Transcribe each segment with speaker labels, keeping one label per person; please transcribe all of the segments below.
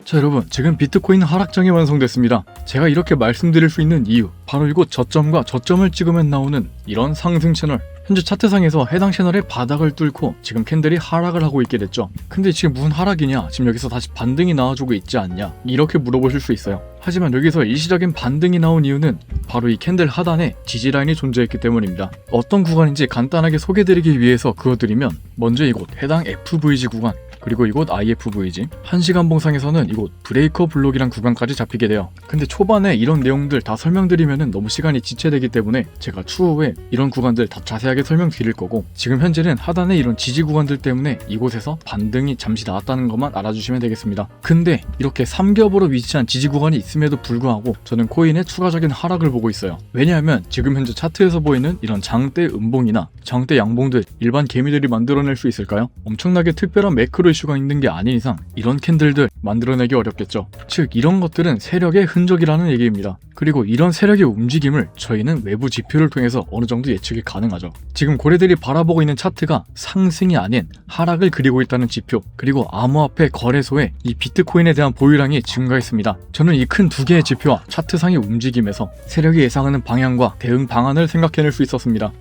Speaker 1: 자 여러분, 지금 비트코인 하락장이 완성됐습니다. 제가 이렇게 말씀드릴 수 있는 이유, 바로 이곳 저점과 저점을 찍으면 나오는 이런 상승 채널. 현재 차트상에서 해당 채널의 바닥을 뚫고 지금 캔들이 하락을 하고 있게 됐죠. 근데 지금 무슨 하락이냐, 지금 여기서 다시 반등이 나와주고 있지 않냐, 이렇게 물어보실 수 있어요. 하지만 여기서 일시적인 반등이 나온 이유는 바로 이 캔들 하단에 지지라인이 존재했기 때문입니다. 어떤 구간인지 간단하게 소개드리기 위해서 그어드리면, 먼저 이곳 해당 FVG 구간, 그리고 이곳 IFVG, 1시간 봉상에서는 이곳 브레이커 블록이란 구간까지 잡히게 돼요. 근데 초반에 이런 내용들 다 설명드리면 너무 시간이 지체되기 때문에 제가 추후에 이런 구간들 다 자세하게 설명드릴 거고, 지금 현재는 하단에 이런 지지 구간들 때문에 이곳에서 반등이 잠시 나왔다는 것만 알아주시면 되겠습니다. 근데 이렇게 삼겹으로 위치한 지지 구간이 있음에도 불구하고 저는 코인의 추가적인 하락을 보고 있어요. 왜냐하면 지금 현재 차트에서 보이는 이런 장대 음봉이나 장대 양봉들 일반 개미들이 만들어낼 수 있을까요? 엄청나게 특별한 매크로 이슈가 있는 게 아닌 이상 이런 캔들들 만들어내기 어렵겠죠. 즉 이런 것들은 세력의 흔적이라는 얘기입니다. 그리고 이런 세력의 움직임을 저희는 외부 지표를 통해서 어느 정도 예측이 가능하죠. 지금 고래들이 바라보고 있는 차트가 상승이 아닌 하락을 그리고 있다는 지표, 그리고 암호화폐 거래소에 이 비트코인에 대한 보유량이 증가했습니다. 저는 이 큰 두 개의 지표와 차트상의 움직임에서 세력이 예상하는 방향과 대응 방안을 생각해낼 수 있었습니다.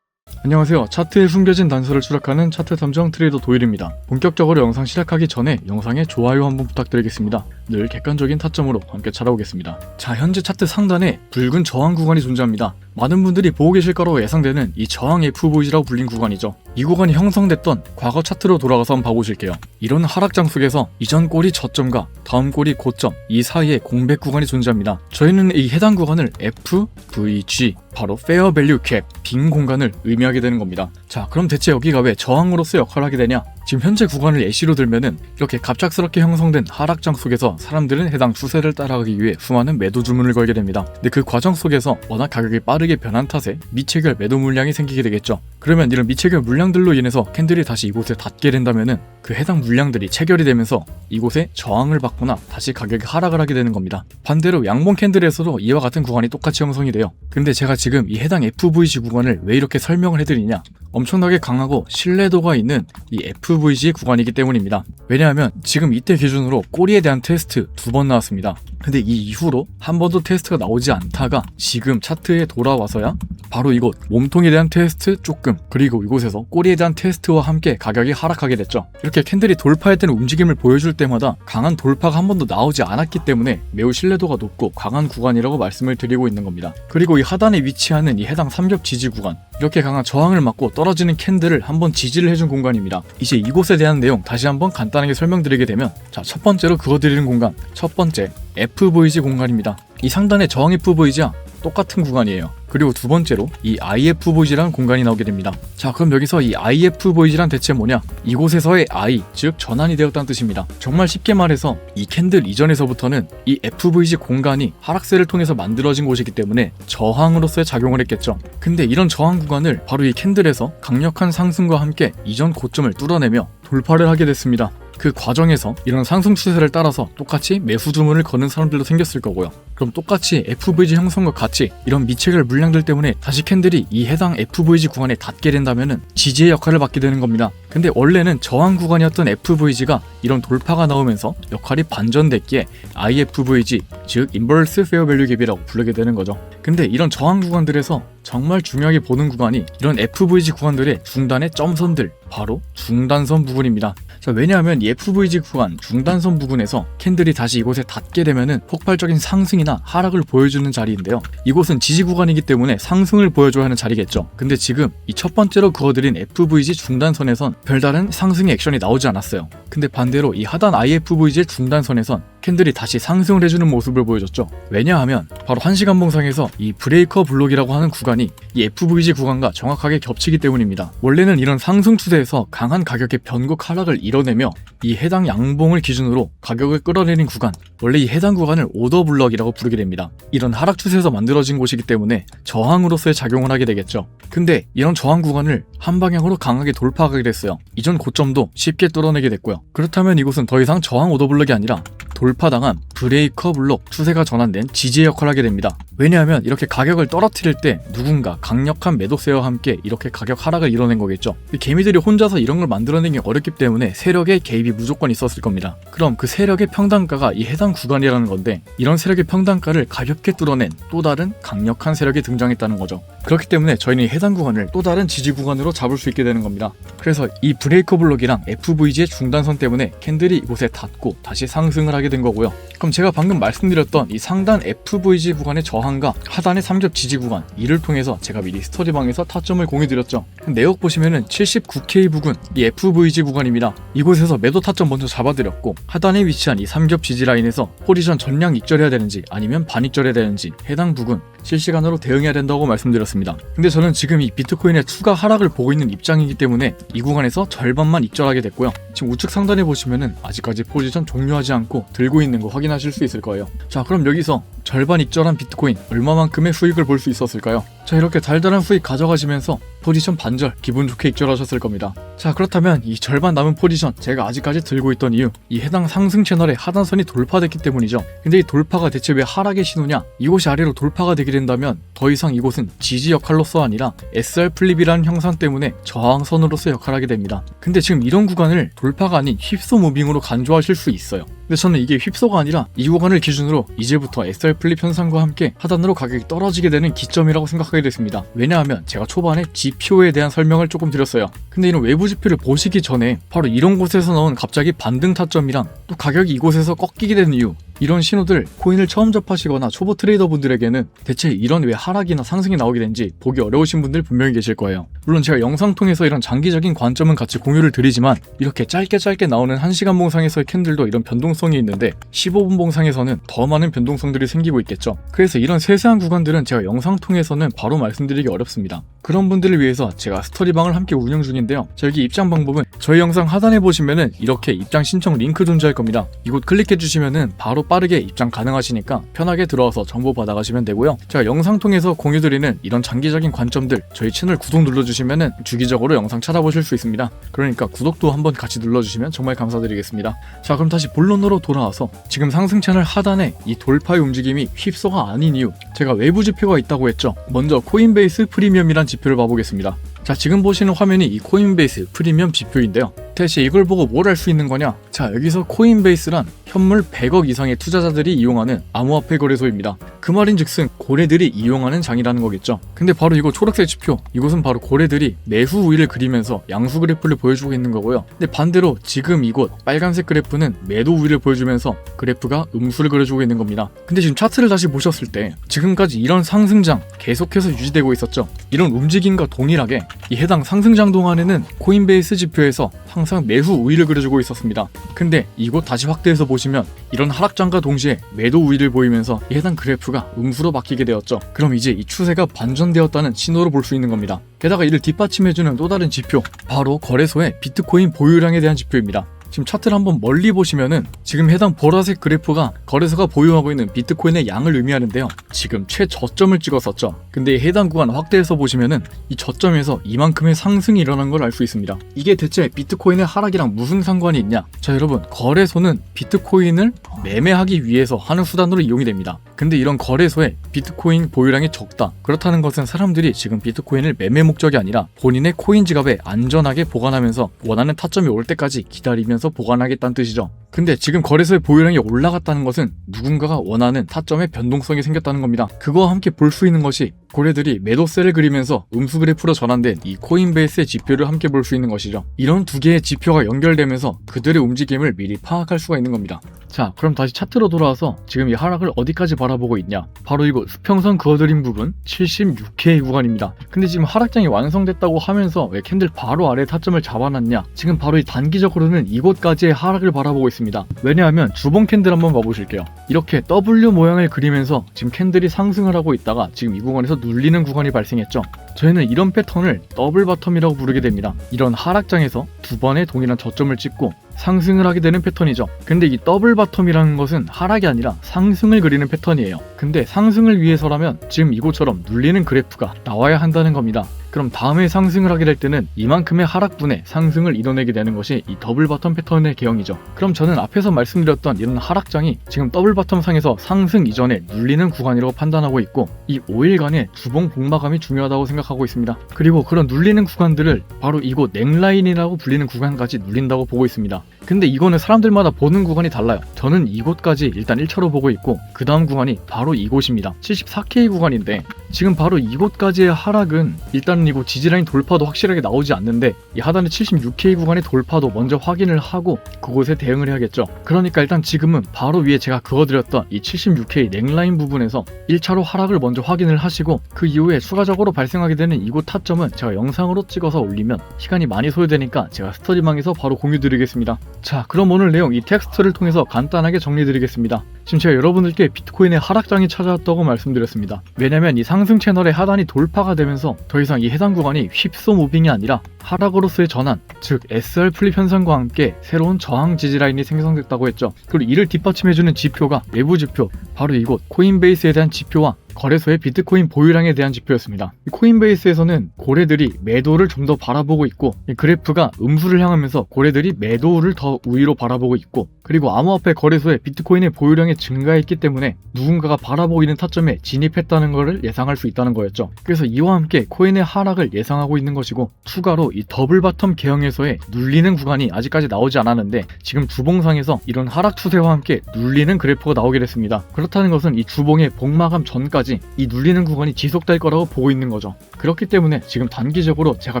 Speaker 1: 안녕하세요. 차트에 숨겨진 단서를 추락하는 차트 탐정 트레이더 도일입니다. 본격적으로 영상 시작하기 전에 영상에 좋아요 한번 부탁드리겠습니다. 늘 객관적인 타점으로 함께 찾아오겠습니다. 자, 현재 차트 상단에 붉은 저항 구간이 존재합니다. 많은 분들이 보고 계실 거라고 예상되는 이 저항 FVG라고 불린 구간이죠. 이 구간이 형성됐던 과거 차트로 돌아가서 한번 봐보실게요. 이런 하락장 속에서 이전 꼬리 저점과 다음 꼬리 고점, 이 사이에 공백 구간이 존재합니다. 저희는 이 해당 구간을 FVG, 바로 Fair Value Gap, 빈 공간을 의미하게 되는 겁니다. 자, 그럼 대체 여기가 왜 저항으로서 역할을 하게 되냐? 지금 현재 구간을 예시로 들면은 이렇게 갑작스럽게 형성된 하락장 속에서 사람들은 해당 추세를 따라가기 위해 수많은 매도 주문을 걸게 됩니다. 근데 그 과정 속에서 워낙 가격이 빠르게 변한 탓에 미체결 매도 물량이 생기게 되겠죠. 그러면 이런 미체결 물량들로 인해서 캔들이 다시 이곳에 닿게 된다면은 그 해당 물량들이 체결이 되면서 이곳에 저항을 받거나 다시 가격이 하락을 하게 되는 겁니다. 반대로 양봉 캔들에서도 이와 같은 구간이 똑같이 형성이 돼요. 근데 제가 지금 이 해당 FVG 구간을 왜 이렇게 설명을 해드리냐, 엄청나게 강하고 신뢰도가 있는 이 FVG 구간이기 때문입니다. 왜냐하면 지금 이때 기준으로 꼬리에 대한 테스트 2번 나왔습니다. 근데 이 이후로 한 번도 테스트가 나오지 않다가 지금 차트에 돌아와서야 바로 이곳 몸통에 대한 테스트 조금, 그리고 이곳에서 꼬리에 대한 테스트와 함께 가격이 하락하게 됐죠. 이렇게 캔들이 돌파했다는 움직임을 보여줄 때마다 강한 돌파가 한 번도 나오지 않았기 때문에 매우 신뢰도가 높고 강한 구간이라고 말씀을 드리고 있는 겁니다. 그리고 이 하단에 위치하는 이 해당 삼겹 지지 구간, 이렇게 강한 저항을 맞고 떨어지는 캔들을 한번 지지를 해준 공간입니다. 이제 이곳에 대한 내용 다시 한번 간단하게 설명드리게 되면, 자, 첫 번째로 그어드리는 공간, 첫 번째 FVG 공간입니다. 이 상단의 저항 FVG와 똑같은 구간이에요. 그리고 두 번째로 이 IFVG라는 공간이 나오게 됩니다. 자, 그럼 여기서 이 IFVG란 대체 뭐냐? 이곳에서의 I, 즉 전환이 되었다는 뜻입니다. 정말 쉽게 말해서 이 캔들 이전에서부터는 이 FVG 공간이 하락세를 통해서 만들어진 곳이기 때문에 저항으로서의 작용을 했겠죠. 근데 이런 저항 구간을 바로 이 캔들에서 강력한 상승과 함께 이전 고점을 뚫어내며 돌파를 하게 됐습니다. 그 과정에서 이런 상승 추세를 따라서 똑같이 매수 주문을 거는 사람들도 생겼을 거고요. 그럼 똑같이 FVG 형성과 같이 이런 미체결 물량들 때문에 다시 캔들이 이 해당 FVG 구간에 닿게 된다면은 지지의 역할을 받게 되는 겁니다. 근데 원래는 저항 구간이었던 FVG가 이런 돌파가 나오면서 역할이 반전됐기에 IFVG, 즉 Inverse Fair Value Gap이라고 부르게 되는 거죠. 근데 이런 저항 구간들에서 정말 중요하게 보는 구간이 이런 FVG 구간들의 중단의 점선들, 바로 중단선 부분입니다. 자, 왜냐하면 이 FVG 구간 중단선 부분에서 캔들이 다시 이곳에 닿게 되면은 폭발적인 상승이나 하락을 보여주는 자리인데요. 이곳은 지지 구간이기 때문에 상승을 보여줘야 하는 자리겠죠. 근데 지금 이 첫 번째로 그어드린 FVG 중단선에선 별다른 상승의 액션이 나오지 않았어요. 근데 반대로 이 하단 IFVG의 중단선에선 캔들이 다시 상승을 해주는 모습을 보여줬죠. 왜냐하면 바로 1시간 봉상에서 이 브레이커 블록이라고 하는 구간이 이 FVG 구간과 정확하게 겹치기 때문입니다. 원래는 이런 상승 추세에서 강한 가격의 변곡 하락을 이뤄내며 이 해당 양봉을 기준으로 가격을 끌어내린 구간, 원래 이 해당 구간을 오더 블럭이라고 부르게 됩니다. 이런 하락 추세에서 만들어진 곳이기 때문에 저항으로서의 작용을 하게 되겠죠. 근데 이런 저항 구간을 한 방향으로 강하게 돌파하게 됐어요. 이전 고점도 쉽게 뚫어내게 됐고요. 그렇다면 이곳은 더 이상 저항 오더 블럭이 아니라 돌파당한 브레이커 블록 추세가 전환된 지지의 역할을 하게 됩니다. 왜냐하면 이렇게 가격을 떨어뜨릴 때 누군가 강력한 매도세와 함께 이렇게 가격 하락을 이뤄낸 거겠죠. 개미들이 혼자서 이런 걸 만들어내기 어렵기 때문에 세력의 개입이 무조건 있었을 겁니다. 그럼 그 세력의 평단가가 이 해당 구간이라는 건데, 이런 세력의 평단가를 가볍게 뚫어낸 또 다른 강력한 세력이 등장했다는 거죠. 그렇기 때문에 저희는 이 해당 구간을 또 다른 지지 구간으로 잡을 수 있게 되는 겁니다. 그래서 이 브레이커 블록이랑 FVG의 중단선 때문에 캔들이 이곳에 닿고 다시 상승을 하게 된 거고요. 그럼 제가 방금 말씀드렸던 이 상단 FVG 구간의 저항과 하단의 삼겹 지지 구간, 이를 통해서 제가 미리 스터디방에서 타점을 공유드렸죠. 내역 보시면은 79K 부근, 이 FVG 구간입니다. 이곳에서 매도 타점 먼저 잡아드렸고, 하단에 위치한 이 삼겹 지지 라인에서 포지션 전량 익절해야 되는지 아니면 반익절해야 되는지 해당 부근 실시간으로 대응해야 된다고 말씀드렸습니다. 근데 저는 지금 이 비트코인의 추가 하락을 보고 있는 입장이기 때문에 이 구간에서 절반만 익절하게 됐고요. 지금 우측 상단에 보시면은 아직까지 포지션 종료하지 않고 들고 있는 거 확인하실 수 있을 거예요. 자, 그럼 여기서 절반 익절한 비트코인 얼마만큼의 수익을 볼 수 있었을까요? 자, 이렇게 달달한 수익 가져가시면서 포지션 반절 기분 좋게 익절하셨을 겁니다. 자, 그렇다면 이 절반 남은 포지션 제가 아직까지 들고 있던 이유, 이 해당 상승 채널의 하단선이 돌파됐기 때문이죠. 근데 이 돌파가 대체 왜 하락의 신호냐? 이곳이 아래로 돌파가 되게 된다면 더 이상 이곳은 지지 역할로서 아니라 SR 플립이라는 형상 때문에 저항선으로서 역할하게 됩니다. 근데 지금 이런 구간을 돌파가 아닌 휩소 무빙으로 간주하실 수 있어요. 근데 저는 이게 휩소가 아니라 이 구간을 기준으로 이제부터 SR 플립 현상과 함께 하단으로 가격이 떨어지게 되는 기점이라고 생각하게 됐습니다. 왜냐하면 제가 초반에 지표에 대한 설명을 조금 드렸어요. 근데 이런 외부 지표를 보시기 전에 바로 이런 곳에서 나온 갑자기 반등 타점이랑 또 가격이 이곳에서 꺾이게 되는 이유, 이런 신호들 코인을 처음 접하시거나 초보 트레이더 분들에게는 대체 이런 왜 하락이나 상승이 나오게 된지 보기 어려우신 분들 분명히 계실 거예요. 물론 제가 영상 통해서 이런 장기적인 관점은 같이 공유를 드리지만 이렇게 짧게 나오는 1시간 봉상에서의 캔들도 이런 변동성이 있는데 15분 봉상에서는 더 많은 변동성들이 생기고 있겠죠. 그래서 이런 세세한 구간들은 제가 영상 통해서는 바로 말씀드리기 어렵습니다. 그런 분들을 위해서 제가 스터디방을 함께 운영 중인데요. 여기 입장 방법은 저희 영상 하단에 보시면은 이렇게 입장 신청 링크 존재할 겁니다. 이곳 클릭해 주시면은 바로 빠르게 입장 가능하시니까 편하게 들어와서 정보 받아가시면 되고요. 제가 영상 통해서 공유드리는 이런 장기적인 관점들 저희 채널 구독 눌러주시면은 주기적으로 영상 찾아보실 수 있습니다. 그러니까 구독도 한번 같이 눌러주시면 정말 감사드리겠습니다. 자, 그럼 다시 본론으로 돌아와서 지금 상승 채널 하단에 이 돌파의 움직임이 휩소가 아닌 이유, 제가 외부 지표가 있다고 했죠. 먼저 코인베이스 프리미엄이란 지표를 봐보겠습니다. 자, 지금 보시는 화면이 이 코인베이스 프리미엄 지표인데요. 대체 이걸 보고 뭘 알 수 있는 거냐? 자, 여기서 코인베이스란 현물 100억 이상의 투자자들이 이용하는 암호화폐 거래소입니다. 그 말인즉슨 고래들이 이용하는 장이라는 거겠죠. 근데 바로 이거 초록색 지표, 이곳은 바로 고래들이 매수 우위를 그리면서 양수 그래프를 보여주고 있는 거고요. 근데 반대로 지금 이곳 빨간색 그래프는 매도 우위를 보여주면서 그래프가 음수를 그려주고 있는 겁니다. 근데 지금 차트를 다시 보셨을 때 지금까지 이런 상승장 계속해서 유지되고 있었죠. 이런 움직임과 동일하게 이 해당 상승장 동안에는 코인베이스 지표에서 항상 매수 우위를 그려주고 있었습니다. 근데 이곳 다시 확대해서 보시면 이런 하락장과 동시에 매도 우위를 보이면서 이 해당 그래프가 음수로 바뀌게 되었죠. 그럼 이제 이 추세가 반전되었다는 신호로 볼 수 있는 겁니다. 게다가 이를 뒷받침해주는 또 다른 지표, 바로 거래소의 비트코인 보유량에 대한 지표입니다. 지금 차트를 한번 멀리 보시면은 지금 해당 보라색 그래프가 거래소가 보유하고 있는 비트코인의 양을 의미하는데요. 지금 최저점을 찍었었죠. 근데 해당 구간 확대해서 보시면은 이 저점에서 이만큼의 상승이 일어난 걸 알 수 있습니다. 이게 대체 비트코인의 하락이랑 무슨 상관이 있냐? 자, 여러분, 거래소는 비트코인을 매매하기 위해서 하는 수단으로 이용이 됩니다. 근데 이런 거래소에 비트코인 보유량이 적다. 그렇다는 것은 사람들이 지금 비트코인을 매매 목적이 아니라 본인의 코인 지갑에 안전하게 보관하면서 원하는 타점이 올 때까지 기다리면서 보관하겠다는 뜻이죠. 근데 지금 거래소의 보유량이 올라갔다는 것은 누군가가 원하는 타점의 변동성이 생겼다는 겁니다. 그거와 함께 볼 수 있는 것이 고래들이 매도세를 그리면서 음수 그래프로 전환된 이 코인베이스의 지표를 함께 볼 수 있는 것이죠. 이런 두 개의 지표가 연결되면서 그들의 움직임을 미리 파악할 수가 있는 겁니다. 자, 그럼 다시 차트로 돌아와서 지금 이 하락을 어디까지 바라보고 있냐? 바로 이곳 수평선 그어드림 부분 76K 구간입니다. 근데 지금 하락장이 완성됐다고 하면서 왜 캔들 바로 아래 타점을 잡아놨냐? 지금 바로 이 단기적으로는 이곳까지의 하락을 바라보고 있습니다. 왜냐하면 주봉 캔들 한번 봐보실게요. 이렇게 W 모양을 그리면서 지금 캔들이 상승을 하고 있다가 지금 이 구간에서 눌리는 구간이 발생했죠. 저희는 이런 패턴을 더블 바텀이라고 부르게 됩니다. 이런 하락장에서 두 번의 동일한 저점을 찍고 상승을 하게 되는 패턴이죠. 근데 이 더블 바텀이라는 것은 하락이 아니라 상승을 그리는 패턴이에요. 근데 상승을 위해서라면 지금 이곳처럼 눌리는 그래프가 나와야 한다는 겁니다. 그럼 다음에 상승을 하게 될 때는 이만큼의 하락분에 상승을 이뤄내게 되는 것이 이 더블 바텀 패턴의 개형이죠. 그럼 저는 앞에서 말씀드렸던 이런 하락장이 지금 더블 바텀 상에서 상승 이전에 눌리는 구간이라고 판단하고 있고, 이 5일간의 주봉 복마감이 중요하다고 생각하고 있습니다. 그리고 그런 눌리는 구간들을 바로 이곳 넥라인이라고 불리는 구간까지 눌린다고 보고 있습니다. 근데 이거는 사람들마다 보는 구간이 달라요. 저는 이곳까지 일단 1차로 보고 있고, 그 다음 구간이 바로 이곳입니다. 74K 구간인데 지금 바로 이곳까지의 하락은 일단은 이곳 지지라인 돌파도 확실하게 나오지 않는데, 이 하단의 76K 구간의 돌파도 먼저 확인을 하고 그곳에 대응을 해야겠죠. 그러니까 일단 지금은 바로 위에 제가 그어드렸던 이 76K 넥라인 부분에서 1차로 하락을 먼저 확인을 하시고, 그 이후에 추가적으로 발생하게 되는 이곳 타점은 제가 영상으로 찍어서 올리면 시간이 많이 소요되니까 제가 스터디방에서 바로 공유드리겠습니다. 자, 그럼 오늘 내용 이 텍스트를 통해서 간단하게 정리드리겠습니다. 지금 제가 여러분들께 비트코인의 하락장이 찾아왔다고 말씀드렸습니다. 왜냐면 이 상승 채널의 하단이 돌파가 되면서 더 이상 이 해당 구간이 휩소 무빙이 아니라 하락으로서의 전환, 즉 SR 플립 현상과 함께 새로운 저항 지지라인이 생성됐다고 했죠. 그리고 이를 뒷받침해주는 지표가 외부 지표, 바로 이곳 코인베이스에 대한 지표와 거래소의 비트코인 보유량에 대한 지표였습니다. 코인베이스에서는 고래들이 매도를 좀 더 바라보고 있고, 그래프가 음수를 향하면서 고래들이 매도를 더 우위로 바라보고 있고, 그리고 암호화폐 거래소에 비트코인의 보유량이 증가했기 때문에 누군가가 바라보고 있는 타점에 진입했다는 것을 예상할 수 있다는 거였죠. 그래서 이와 함께 코인의 하락을 예상하고 있는 것이고, 추가로 이 더블 바텀 개형에서의 눌리는 구간이 아직까지 나오지 않았는데 지금 주봉상에서 이런 하락 추세와 함께 눌리는 그래프가 나오게 됐습니다. 그렇다는 것은 이 주봉의 복마감 전까지 이 눌리는 구간이 지속될 거라고 보고 있는 거죠. 그렇기 때문에 지금 단기적으로 제가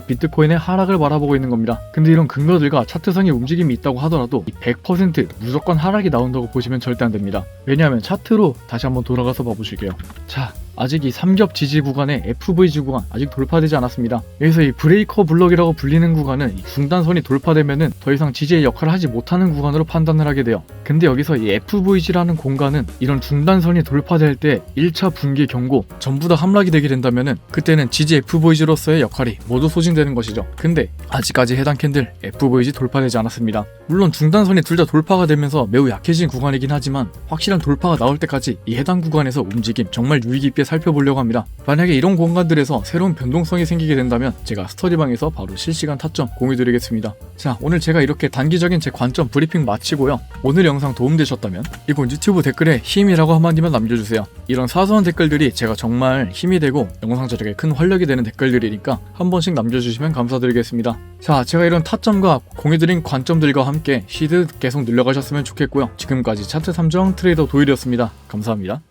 Speaker 1: 비트코인의 하락을 바라보고 있는 겁니다. 근데 이런 근거들과 차트상의 움직임이 있다고 하더라도 100% 무조건 하락이 나온다고 보시면 절대 안 됩니다. 왜냐하면 차트로 다시 한번 돌아가서 봐보실게요. 자, 아직 이 삼겹 지지 구간의 FVG 구간 아직 돌파되지 않았습니다. 여기서 이 브레이커 블럭이라고 불리는 구간은 이 중단선이 돌파되면은 더 이상 지지의 역할을 하지 못하는 구간으로 판단을 하게 돼요. 근데 여기서 이 FVG라는 공간은 이런 중단선이 돌파될 때 1차 분기 경고 전부 다 함락이 되게 된다면은 그때는 지지 FVG로서의 역할이 모두 소진되는 것이죠. 근데 아직까지 해당 캔들 FVG 돌파되지 않았습니다. 물론 중단선이 둘 다 돌파가 되면서 매우 약해진 구간이긴 하지만 확실한 돌파가 나올 때까지 이 해당 구간에서 움직임 정말 유의 깊게 살펴보려고 합니다. 만약에 이런 공간들에서 새로운 변동성이 생기게 된다면 제가 스터디방에서 바로 실시간 타점 공유드리겠습니다. 자, 오늘 제가 이렇게 단기적인 제 관점 브리핑 마치고요. 오늘 영상 도움되셨다면 이곳 유튜브 댓글에 힘이라고 한마디만 남겨주세요. 이런 사소한 댓글들이 제가 정말 힘이 되고 영상 제작에 큰 활력이 되는 댓글들이니까 한 번씩 남겨주시면 감사드리겠습니다. 자, 제가 이런 타점과 공유드린 관점들과 함께 시드 계속 늘려가셨으면 좋겠고요. 지금까지 차트 탐정 트레이더 도일이었습니다. 감사합니다.